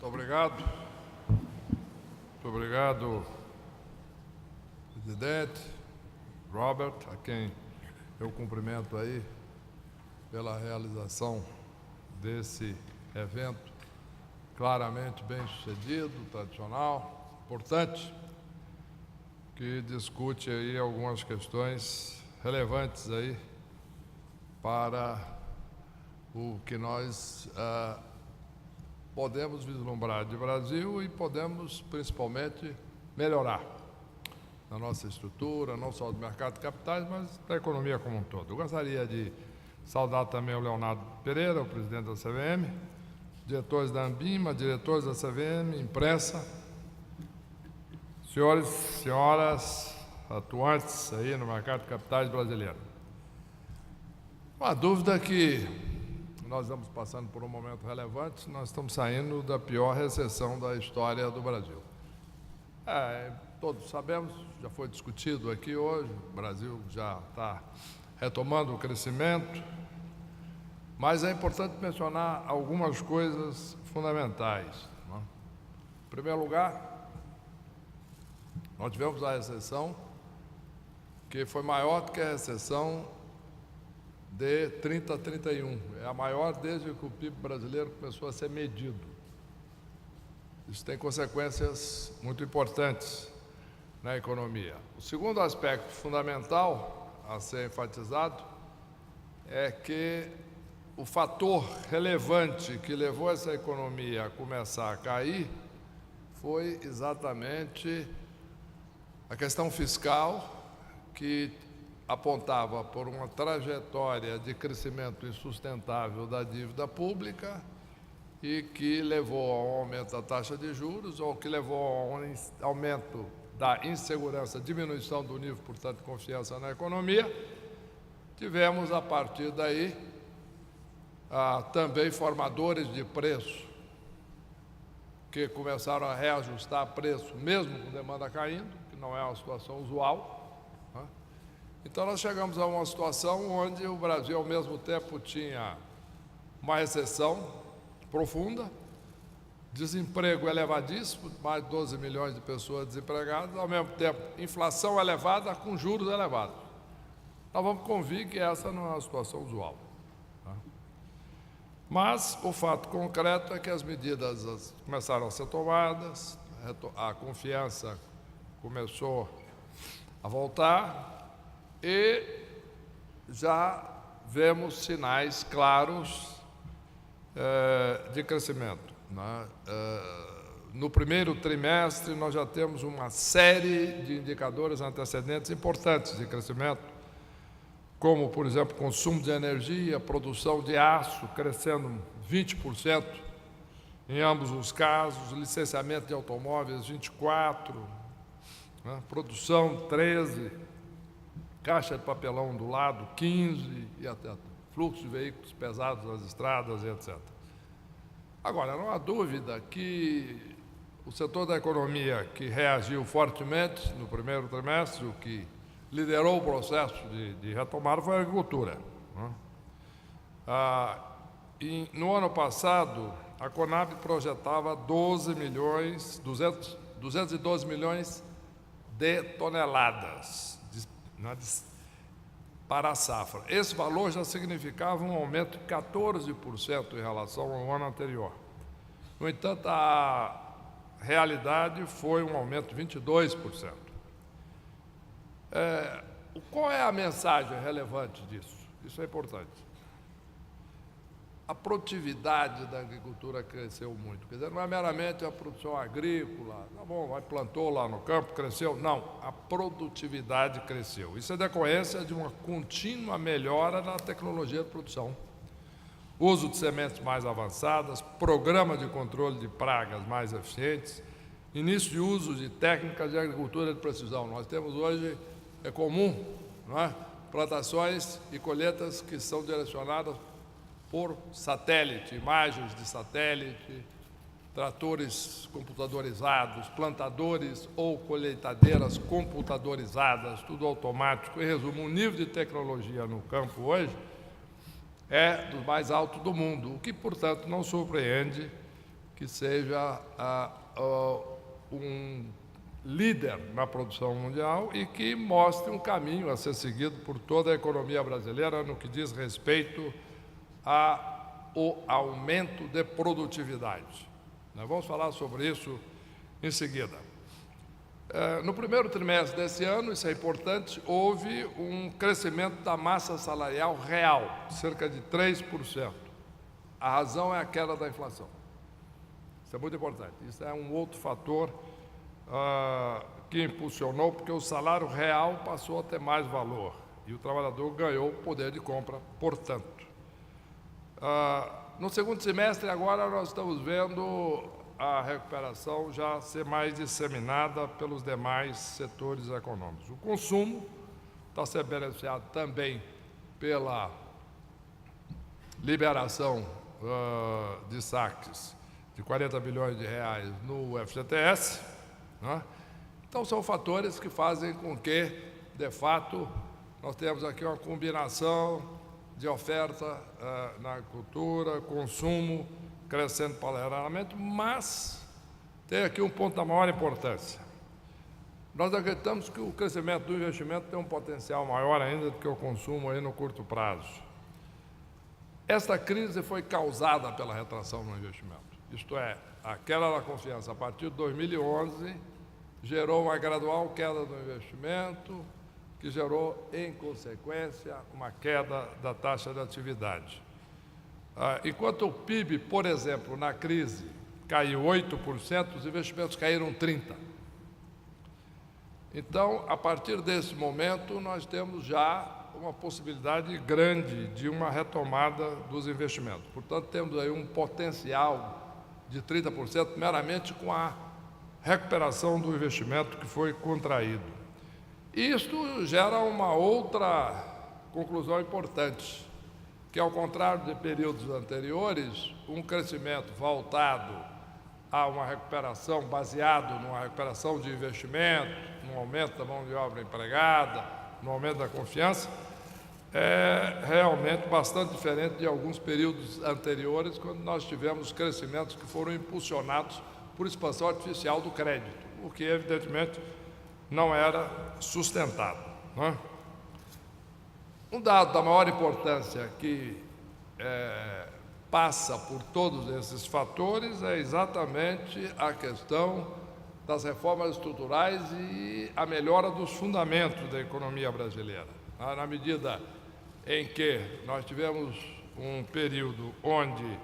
Muito obrigado. Muito obrigado, presidente Robert, a quem eu cumprimento aí pela realização desse evento claramente bem sucedido, tradicional, importante, que discute aí algumas questões relevantes aí para o que nós podemos vislumbrar de Brasil e podemos, principalmente, melhorar na nossa estrutura, não só do mercado de capitais, mas da economia como um todo. Eu gostaria de saudar também o Leonardo Pereira, o presidente da CVM, diretores da Ambima, diretores da CVM, imprensa, senhores e senhoras atuantes aí no mercado de capitais brasileiro. Uma dúvida que nós estamos passando por um momento relevante, nós estamos saindo da pior recessão da história do Brasil. Todos sabemos, já foi discutido aqui hoje, o Brasil já está retomando o crescimento, mas é importante mencionar algumas coisas fundamentais. Não é? Em primeiro lugar, nós tivemos a recessão que foi maior do que a recessão de 30 a 31. É a maior desde que o PIB brasileiro começou a ser medido. Isso tem consequências muito importantes na economia. O segundo aspecto fundamental a ser enfatizado é que o fator relevante que levou essa economia a começar a cair foi exatamente a questão fiscal, que apontava por uma trajetória de crescimento insustentável da dívida pública e que levou ao aumento da taxa de juros, ou que levou ao aumento da insegurança, diminuição do nível, portanto, de confiança na economia. Tivemos, a partir daí, também formadores de preço, que começaram a reajustar preço, mesmo com demanda caindo, que não é uma situação usual. Então, nós chegamos a uma situação onde o Brasil, ao mesmo tempo, tinha uma recessão profunda, desemprego elevadíssimo, mais de 12 milhões de pessoas desempregadas, ao mesmo tempo, inflação elevada com juros elevados. Nós vamos convir que essa não é uma situação usual. Mas o fato concreto é que as medidas começaram a ser tomadas, a confiança começou a voltar, e já vemos sinais claros de crescimento. Né? No primeiro trimestre, nós já temos uma série de indicadores antecedentes importantes de crescimento, como, por exemplo, consumo de energia, produção de aço crescendo 20% em ambos os casos, licenciamento de automóveis 24%, né? Produção 13%, caixa de papelão do lado, 15%, e até fluxo de veículos pesados nas estradas, etc. Agora, não há dúvida que o setor da economia que reagiu fortemente no primeiro trimestre, o que liderou o processo de retomada, foi a agricultura. Né? No ano passado, a Conab projetava 212 milhões de toneladas para a safra. Esse valor já significava um aumento de 14% em relação ao ano anterior. No entanto, a realidade foi um aumento de 22%. Qual é a mensagem relevante disso? Isso é importante. A produtividade da agricultura cresceu muito. Quer dizer, não é meramente a produção agrícola, tá bom, vai plantou lá no campo, cresceu. Não, a produtividade cresceu. Isso é decorrência de uma contínua melhora na tecnologia de produção. Uso de sementes mais avançadas, programa de controle de pragas mais eficientes, início de uso de técnicas de agricultura de precisão. Nós temos hoje, é comum, não é? Plantações e colheitas que são direcionadas por satélite, imagens de satélite, tratores computadorizados, plantadores ou colheitadeiras computadorizadas, tudo automático. Em resumo, o nível de tecnologia no campo hoje é dos mais altos do mundo, o que, portanto, não surpreende que seja um líder na produção mundial e que mostre um caminho a ser seguido por toda a economia brasileira no que diz respeito ao aumento de produtividade. Nós vamos falar sobre isso em seguida. No primeiro trimestre desse ano, isso é importante, houve um crescimento da massa salarial real, cerca de 3%. A razão é a queda da inflação. Isso é muito importante. Isso é um outro fator que impulsionou, porque o salário real passou a ter mais valor e o trabalhador ganhou poder de compra, portanto. No segundo semestre, agora, nós estamos vendo a recuperação já ser mais disseminada pelos demais setores econômicos. O consumo está sendo beneficiado também pela liberação de saques de 40 bilhões de reais no FGTS, né? Então, são fatores que fazem com que, de fato, nós temos aqui uma combinação de oferta na cultura, consumo crescendo paralelamente, mas tem aqui um ponto da maior importância. Nós acreditamos que o crescimento do investimento tem um potencial maior ainda do que o consumo aí no curto prazo. Esta crise foi causada pela retração no investimento, isto é, a queda da confiança a partir de 2011 gerou uma gradual queda do investimento, que gerou, em consequência, uma queda da taxa de atividade. Enquanto o PIB, por exemplo, na crise, caiu 8%, os investimentos caíram 30%. Então, a partir desse momento, nós temos já uma possibilidade grande de uma retomada dos investimentos. Portanto, temos aí um potencial de 30% meramente com a recuperação do investimento que foi contraído. Isto gera uma outra conclusão importante, que, ao contrário de períodos anteriores, um crescimento voltado a uma recuperação, baseado numa recuperação de investimento, no aumento da mão de obra empregada, no aumento da confiança, é realmente bastante diferente de alguns períodos anteriores, quando nós tivemos crescimentos que foram impulsionados por expansão artificial do crédito, o que, evidentemente, não era sustentado, né? Um dado da maior importância que passa por todos esses fatores é exatamente a questão das reformas estruturais e a melhora dos fundamentos da economia brasileira. Na medida em que nós tivemos um período onde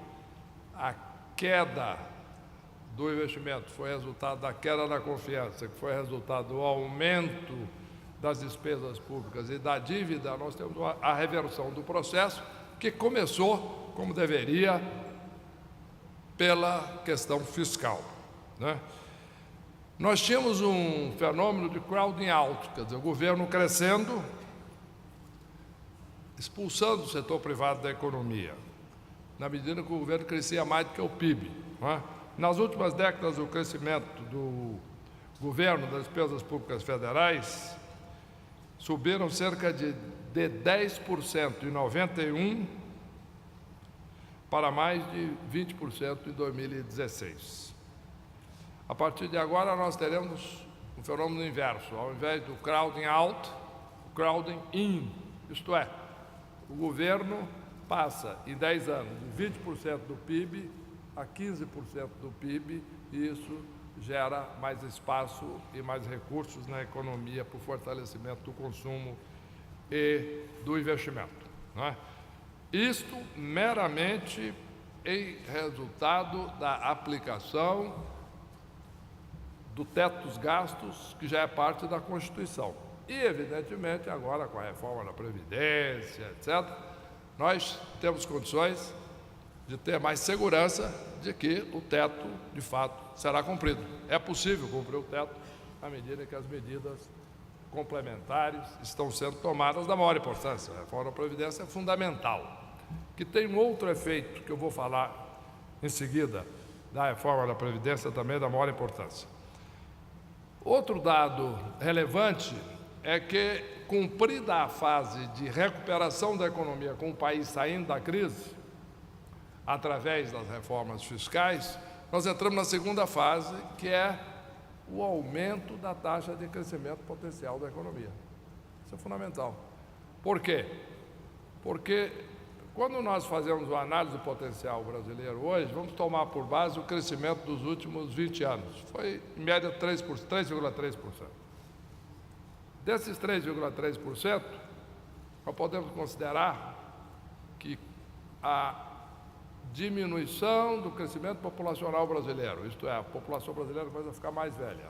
a queda do investimento foi resultado da queda da confiança, que foi resultado do aumento das despesas públicas e da dívida, nós temos a reversão do processo, que começou, como deveria, pela questão fiscal, né? Nós tínhamos um fenômeno de crowding out, quer dizer, o governo crescendo, expulsando o setor privado da economia, na medida que o governo crescia mais do que o PIB, né? Nas últimas décadas, o crescimento do governo das despesas públicas federais subiram cerca de 10% em 91 para mais de 20% em 2016. A partir de agora, nós teremos um fenômeno inverso. Ao invés do crowding out, o crowding in, isto é, o governo passa em 10 anos de 20% do PIB a 15% do PIB, e isso gera mais espaço e mais recursos na economia para o fortalecimento do consumo e do investimento, não é? Isto meramente em resultado da aplicação do teto dos gastos, que já é parte da Constituição. E, evidentemente, agora com a reforma da Previdência, etc., nós temos condições de ter mais segurança de que o teto, de fato, será cumprido. É possível cumprir o teto à medida que as medidas complementares estão sendo tomadas da maior importância. A reforma da Previdência é fundamental, que tem um outro efeito que eu vou falar em seguida, da reforma da Previdência também da maior importância. Outro dado relevante é que, cumprida a fase de recuperação da economia com o país saindo da crise, através das reformas fiscais, nós entramos na segunda fase, que é o aumento da taxa de crescimento potencial da economia. Isso é fundamental. Por quê? Porque quando nós fazemos uma análise do potencial brasileiro hoje, vamos tomar por base o crescimento dos últimos 20 anos. Foi, em média, 3,3%. Desses 3,3%, nós podemos considerar que a diminuição do crescimento populacional brasileiro, isto é, a população brasileira começa a ficar mais velha.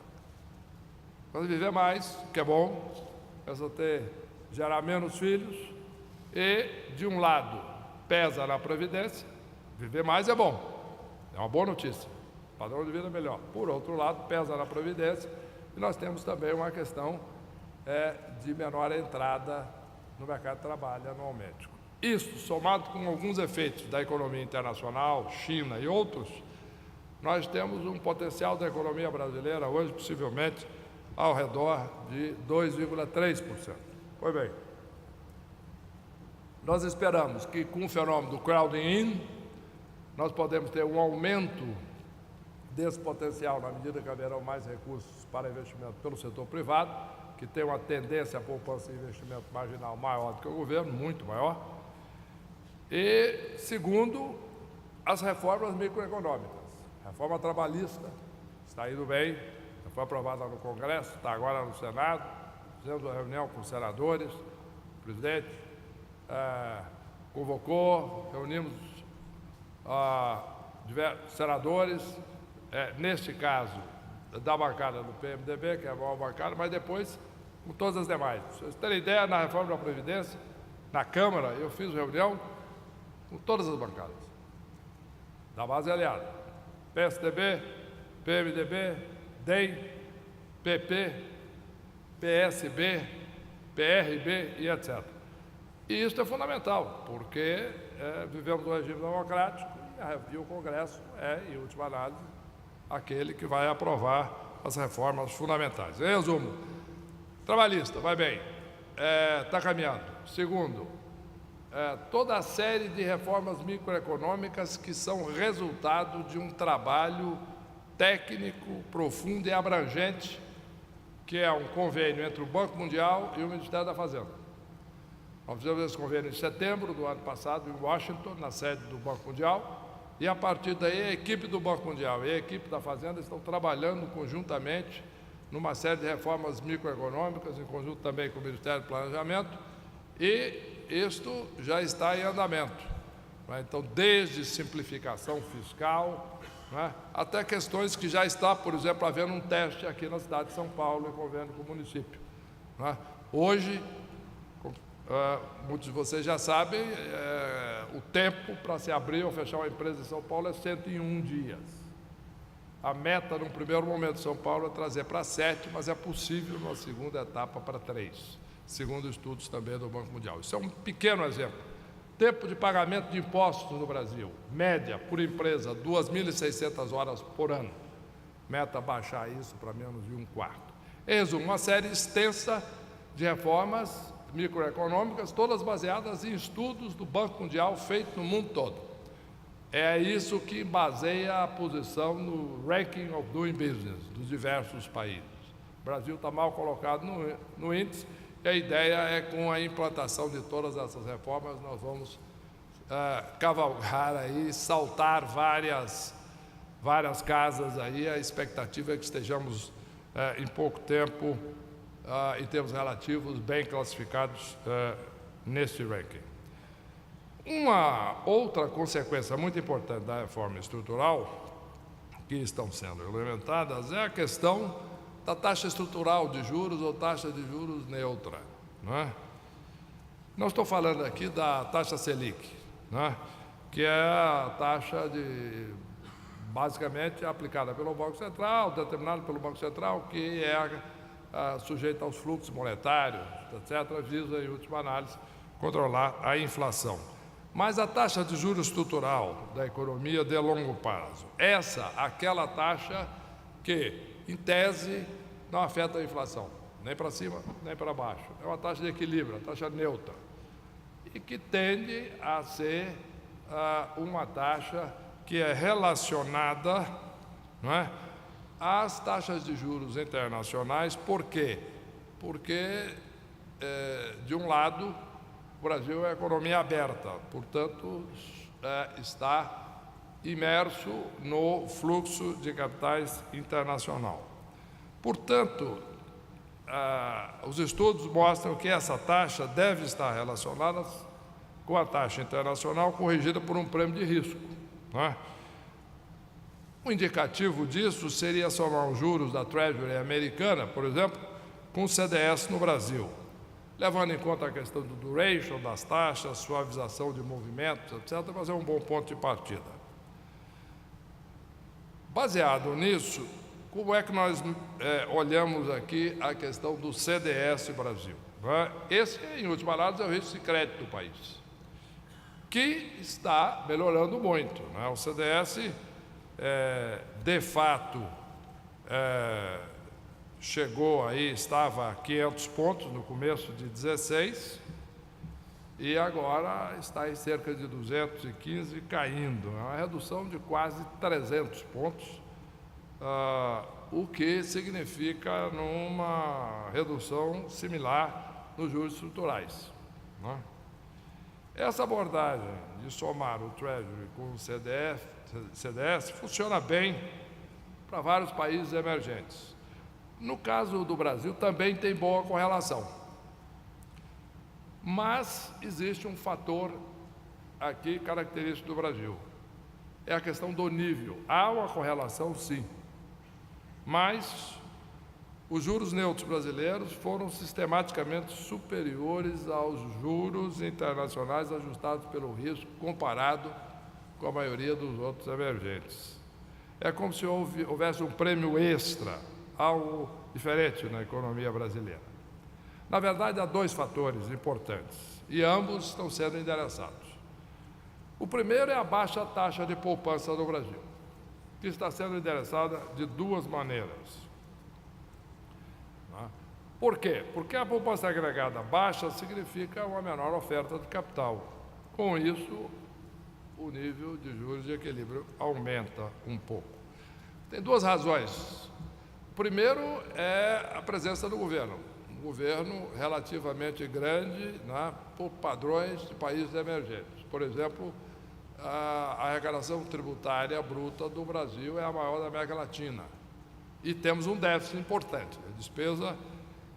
Quando viver mais, que é bom, começa a gerar menos filhos e, de um lado, pesa na Previdência, viver mais é bom, é uma boa notícia, o padrão de vida é melhor. Por outro lado, pesa na Previdência e nós temos também uma questão de menor entrada no mercado de trabalho anualmente. Isso, somado com alguns efeitos da economia internacional, China e outros, nós temos um potencial da economia brasileira hoje, possivelmente, ao redor de 2,3%. Pois bem, nós esperamos que, com o fenômeno do crowding in, nós podemos ter um aumento desse potencial na medida que haverão mais recursos para investimento pelo setor privado, que tem uma tendência a poupança e investimento marginal maior do que o governo, muito maior. E, segundo, as reformas microeconômicas. A reforma trabalhista está indo bem, foi aprovada no Congresso, está agora no Senado. Fizemos uma reunião com os senadores, o presidente convocou, reunimos diversos senadores, neste caso, da bancada do PMDB, que é a maior bancada, mas depois com todas as demais. Para vocês terem ideia, na reforma da Previdência, na Câmara, eu fiz reunião com todas as bancadas, da base aliada, PSDB, PMDB, DEM, PP, PSB, PRB e etc. E isso é fundamental, porque vivemos um regime democrático e o Congresso em última análise, aquele que vai aprovar as reformas fundamentais. Em resumo, trabalhista, vai bem, está caminhando. Segundo, toda a série de reformas microeconômicas que são resultado de um trabalho técnico, profundo e abrangente, que é um convênio entre o Banco Mundial e o Ministério da Fazenda. Nós fizemos esse convênio em setembro do ano passado, em Washington, na sede do Banco Mundial, e a partir daí a equipe do Banco Mundial e a equipe da Fazenda estão trabalhando conjuntamente numa série de reformas microeconômicas, em conjunto também com o Ministério do Planejamento, e isto já está em andamento. Então, desde simplificação fiscal, até questões que já está, por exemplo, havendo um teste aqui na cidade de São Paulo, em convênio com o município. Hoje, muitos de vocês já sabem, o tempo para se abrir ou fechar uma empresa em São Paulo é 101 dias. A meta, no primeiro momento de São Paulo, é trazer para 7, mas é possível, numa segunda etapa, para 3, segundo estudos também do Banco Mundial. Isso é um pequeno exemplo. Tempo de pagamento de impostos no Brasil, média, por empresa, 2.600 horas por ano. Meta baixar isso para menos de 1/4. Em resumo, uma série extensa de reformas microeconômicas, todas baseadas em estudos do Banco Mundial feitos no mundo todo. É isso que baseia a posição no Ranking of Doing Business dos diversos países. O Brasil está mal colocado no índice, e a ideia é, com a implantação de todas essas reformas, nós vamos cavalgar aí, saltar várias casas aí. A expectativa é que estejamos em pouco tempo, em termos relativos, bem classificados nesse ranking. Uma outra consequência muito importante da reforma estrutural que estão sendo implementadas é a questão da taxa estrutural de juros ou taxa de juros neutra. Não estou falando aqui da taxa Selic, que é a taxa basicamente aplicada pelo Banco Central, determinada pelo Banco Central, que é sujeita aos fluxos monetários, etc., visa, em última análise, controlar a inflação. Mas a taxa de juros estrutural da economia de longo prazo, aquela taxa que, em tese, não afeta a inflação, nem para cima, nem para baixo. É uma taxa de equilíbrio, uma taxa neutra, e que tende a ser uma taxa que é relacionada não é? As taxas de juros internacionais. Por quê? Porque, de um lado, o Brasil é uma economia aberta, portanto, está imerso no fluxo de capitais internacional. Portanto, os estudos mostram que essa taxa deve estar relacionada com a taxa internacional corrigida por um prêmio de risco, não é? Um indicativo disso seria somar os juros da Treasury americana, por exemplo, com o CDS no Brasil, levando em conta a questão do duration das taxas, suavização de movimentos, etc., mas é um bom ponto de partida. Baseado nisso, como é que nós olhamos aqui a questão do CDS Brasil? Esse, em última análise, é o risco de crédito do país, que está melhorando muito, né? O CDS, de fato, chegou aí, estava a 500 pontos no começo de 16 e agora está em cerca de 215 caindo. É uma redução de quase 300 pontos, o que significa numa redução similar nos juros estruturais, né? Essa abordagem de somar o Treasury com o CDS funciona bem para vários países emergentes. No caso do Brasil, também tem boa correlação. Mas existe um fator aqui característico do Brasil. É a questão do nível. Há uma correlação, sim. Mas os juros neutros brasileiros foram sistematicamente superiores aos juros internacionais ajustados pelo risco, comparado com a maioria dos outros emergentes. É como se houvesse um prêmio extra, algo diferente na economia brasileira. Na verdade, há dois fatores importantes, e ambos estão sendo endereçados. O primeiro é a baixa taxa de poupança no Brasil, que está sendo endereçada de duas maneiras. Por quê? Porque a poupança agregada baixa significa uma menor oferta de capital. Com isso, o nível de juros de equilíbrio aumenta um pouco. Tem duas razões. O primeiro é a presença do governo. Um governo relativamente grande, né, por padrões de países emergentes. Por exemplo, a arrecadação tributária bruta do Brasil é a maior da América Latina. E temos um déficit importante, a despesa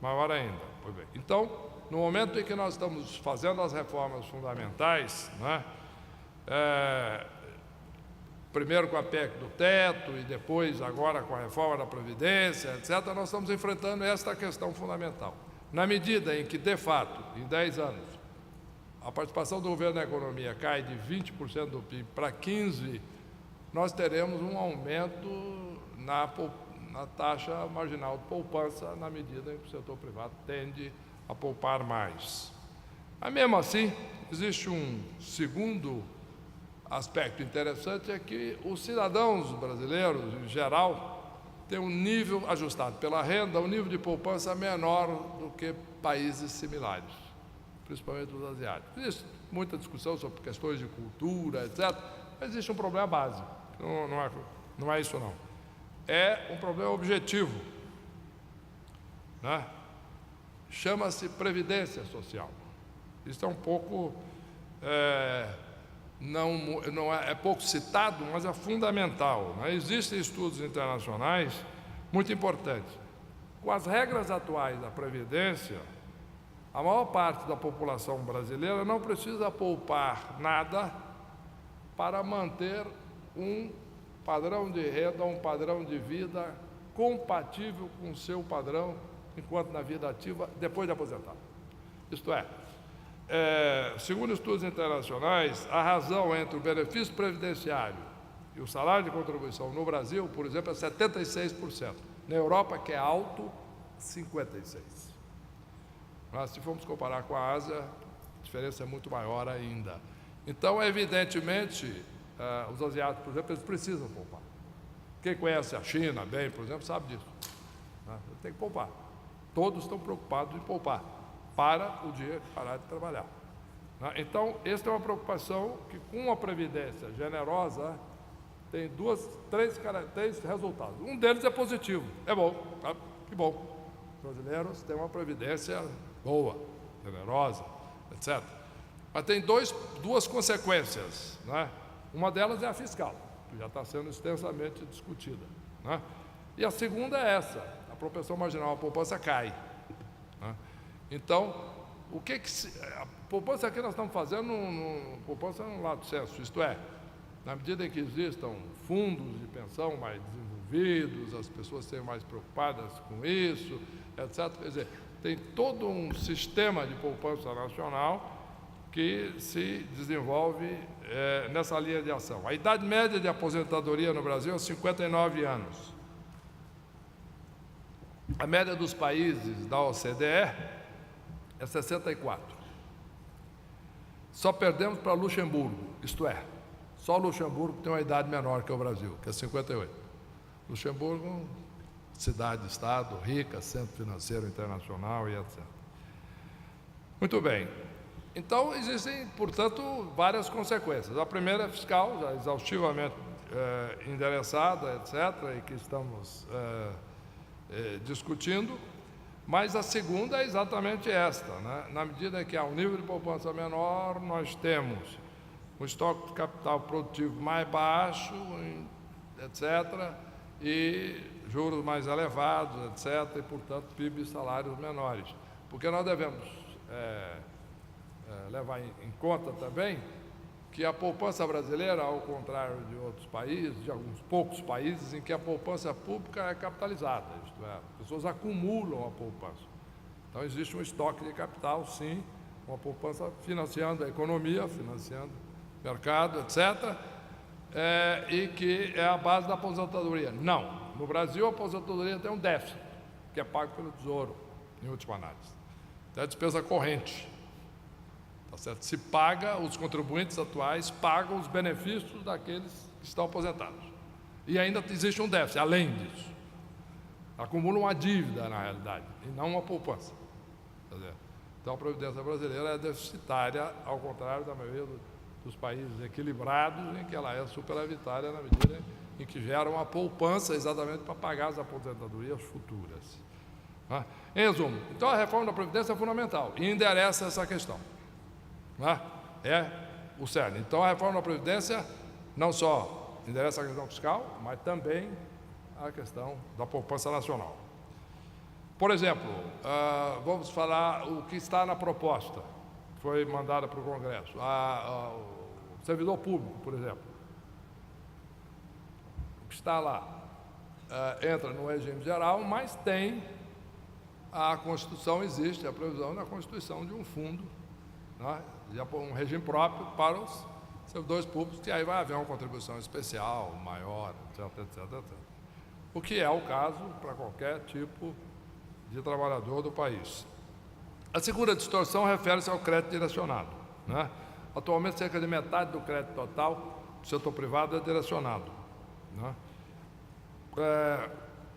maior ainda. Pois bem. Então, no momento em que nós estamos fazendo as reformas fundamentais, né, primeiro com a PEC do teto e depois agora com a reforma da Previdência, etc., nós estamos enfrentando esta questão fundamental. Na medida em que, de fato, em 10 anos, a participação do governo na economia cai de 20% do PIB para 15%, nós teremos um aumento na taxa marginal de poupança, na medida em que o setor privado tende a poupar mais. Mas, mesmo assim, existe um segundo aspecto interessante, é que os cidadãos brasileiros, em geral, têm um nível ajustado pela renda, um nível de poupança menor do que países similares, principalmente os asiáticos. Existe muita discussão sobre questões de cultura, etc., mas existe um problema básico, não é isso não. É um problema objetivo, né? Chama-se Previdência Social. Isso é um pouco, é pouco citado, mas é fundamental, né? Existem estudos internacionais muito importantes. Com as regras atuais da Previdência, a maior parte da população brasileira não precisa poupar nada para manter um padrão de renda, um padrão de vida compatível com o seu padrão enquanto na vida ativa, depois de aposentar. Isto é, segundo estudos internacionais, a razão entre o benefício previdenciário e o salário de contribuição no Brasil, por exemplo, é 76%. Na Europa, que é alto, 56%. Mas, se formos comparar com a Ásia, a diferença é muito maior ainda. Então, evidentemente, os asiáticos, por exemplo, eles precisam poupar. Quem conhece a China bem, por exemplo, sabe disso, né? Tem que poupar. Todos estão preocupados em poupar para o dia parar de trabalhar, né? Então, esta é uma preocupação que, com uma previdência generosa, tem três resultados. Um deles é positivo, é bom, tá? Que bom. Os brasileiros têm uma previdência boa, generosa, etc. Mas tem duas consequências, né? Uma delas é a fiscal, que já está sendo extensamente discutida, né? E a segunda é essa: a propensão marginal à poupança cai, né? Então, a poupança que nós estamos fazendo, poupança no lado senso, isto é, na medida em que existam fundos de pensão mais desenvolvidos, as pessoas serem mais preocupadas com isso, etc. Quer dizer, tem todo um sistema de poupança nacional que se desenvolve nessa linha de ação. A idade média de aposentadoria no Brasil é 59 anos. A média dos países da OCDE é 64. Só perdemos para Luxemburgo, isto é, só Luxemburgo tem uma idade menor que o Brasil, que é 58. Luxemburgo, cidade-estado, rica, centro financeiro internacional e etc. Muito bem. Então, existem, portanto, várias consequências. A primeira é fiscal, já exaustivamente endereçada, etc., e que estamos discutindo, mas a segunda é exatamente esta, né? Na medida que há um nível de poupança menor, nós temos um estoque de capital produtivo mais baixo, etc., e juros mais elevados, etc., e, portanto, PIB e salários menores. Porque nós devemos levar em conta também que a poupança brasileira, ao contrário de outros países, de alguns poucos países, em que a poupança pública é capitalizada, isto é, as pessoas acumulam a poupança. Então, existe um estoque de capital, sim, uma poupança financiando a economia, financiando o mercado, etc., e que é a base da aposentadoria. Não, no Brasil a aposentadoria tem um déficit, que é pago pelo Tesouro, em última análise. É a despesa corrente. Tá certo? Se paga, os contribuintes atuais pagam os benefícios daqueles que estão aposentados. E ainda existe um déficit, além disso. Acumula uma dívida, na realidade, e não uma poupança. Tá certo? Então, a Previdência brasileira é deficitária, ao contrário da maioria dos países equilibrados, em que ela é superavitária na medida em que gera uma poupança exatamente para pagar as aposentadorias futuras. Tá? Em resumo, então a reforma da Previdência é fundamental e endereça essa questão. É o cerne. Então, a reforma da Previdência não só endereça a questão fiscal, mas também a questão da poupança nacional. Por exemplo, vamos falar o que está na proposta, que foi mandada para o Congresso. O servidor público, por exemplo, o que está lá entra no regime geral, mas tem a Constituição, existe a previsão na Constituição de um fundo, né, um regime próprio para os servidores públicos, que aí vai haver uma contribuição especial, maior, etc, etc, etc. O que é o caso para qualquer tipo de trabalhador do país. A segunda distorção refere-se ao crédito direcionado, né? Atualmente, cerca de metade do crédito total do setor privado é direcionado, né?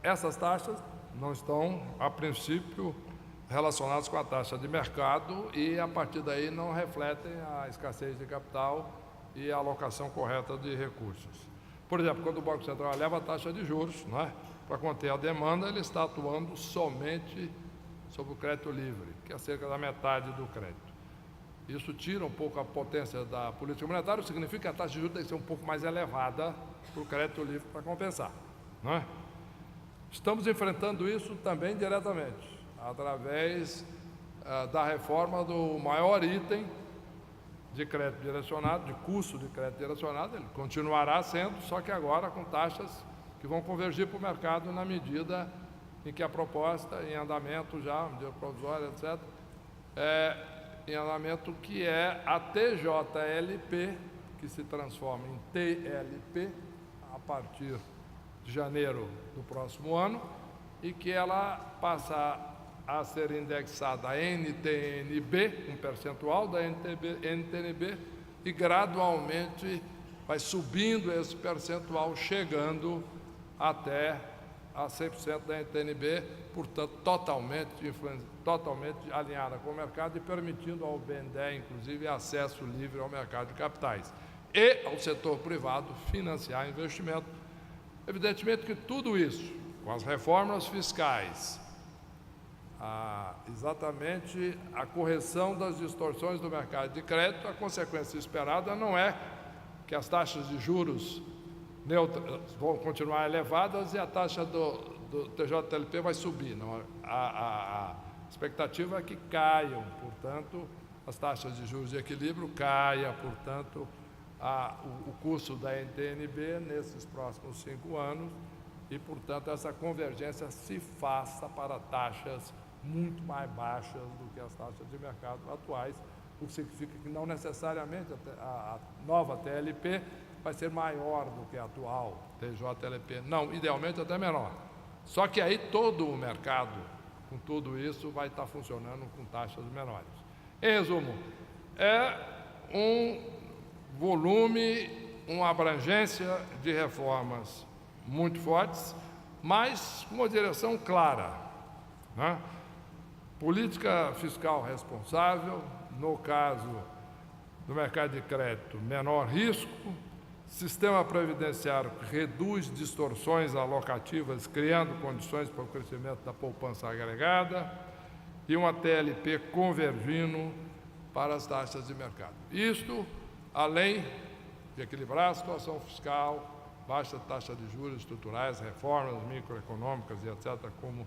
Essas taxas não estão, a princípio, relacionadas com a taxa de mercado e, a partir daí, não refletem a escassez de capital e a alocação correta de recursos. Por exemplo, quando o Banco Central eleva a taxa de juros, né, para conter a demanda, ele está atuando somente sobre o crédito livre, que é cerca da metade do crédito. Isso tira um pouco a potência da política monetária, significa que a taxa de juros tem que ser um pouco mais elevada para o crédito livre para compensar, não é? Estamos enfrentando isso também diretamente, através da reforma do maior item de crédito direcionado, de custo de crédito direcionado. Ele continuará sendo, só que agora com taxas que vão convergir para o mercado na medida em que a proposta, em andamento já, medida provisória, etc., em andamento, que é a TJLP, que se transforma em TLP a partir de janeiro do próximo ano, e que ela passa a ser indexada a NTNB, um percentual da NTNB, e gradualmente vai subindo esse percentual, chegando até a 100% da NTNB, portanto, totalmente alinhada com o mercado e permitindo ao BNDES, inclusive, acesso livre ao mercado de capitais. e ao setor privado financiar investimento. Evidentemente que tudo isso, com as reformas fiscais, exatamente a correção das distorções do mercado de crédito, a consequência esperada não é que as taxas de juros vão continuar elevadas e a taxa do TJLP vai subir. Não, a expectativa é que caiam, portanto, as taxas de juros de equilíbrio caia, portanto, o custo da NTN-B nesses próximos 5 anos e, portanto, essa convergência se faça para taxas muito mais baixas do que as taxas de mercado atuais, o que significa que não necessariamente a nova TLP vai ser maior do que a atual TJLP, não, idealmente até menor. Só que aí todo o mercado, com tudo isso, vai estar funcionando com taxas menores. Em resumo, é um volume, uma abrangência de reformas muito fortes, mas com uma direção clara, né? Política fiscal responsável, no caso do mercado de crédito, menor risco, sistema previdenciário que reduz distorções alocativas, criando condições para o crescimento da poupança agregada e uma TLP convergindo para as taxas de mercado. Isto, além de equilibrar a situação fiscal, baixa taxa de juros estruturais, reformas microeconômicas e etc., como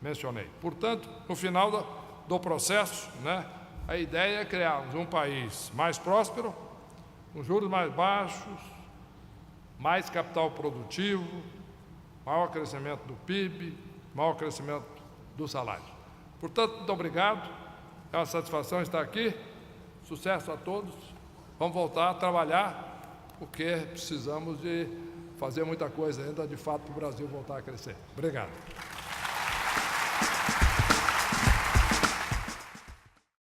mencionei. Portanto, no final do processo, né, a ideia é criarmos um país mais próspero, com juros mais baixos, mais capital produtivo, maior crescimento do PIB, maior crescimento do salário. Portanto, muito obrigado, é uma satisfação estar aqui, sucesso a todos, vamos voltar a trabalhar, porque precisamos de fazer muita coisa ainda, de fato, para o Brasil voltar a crescer. Obrigado.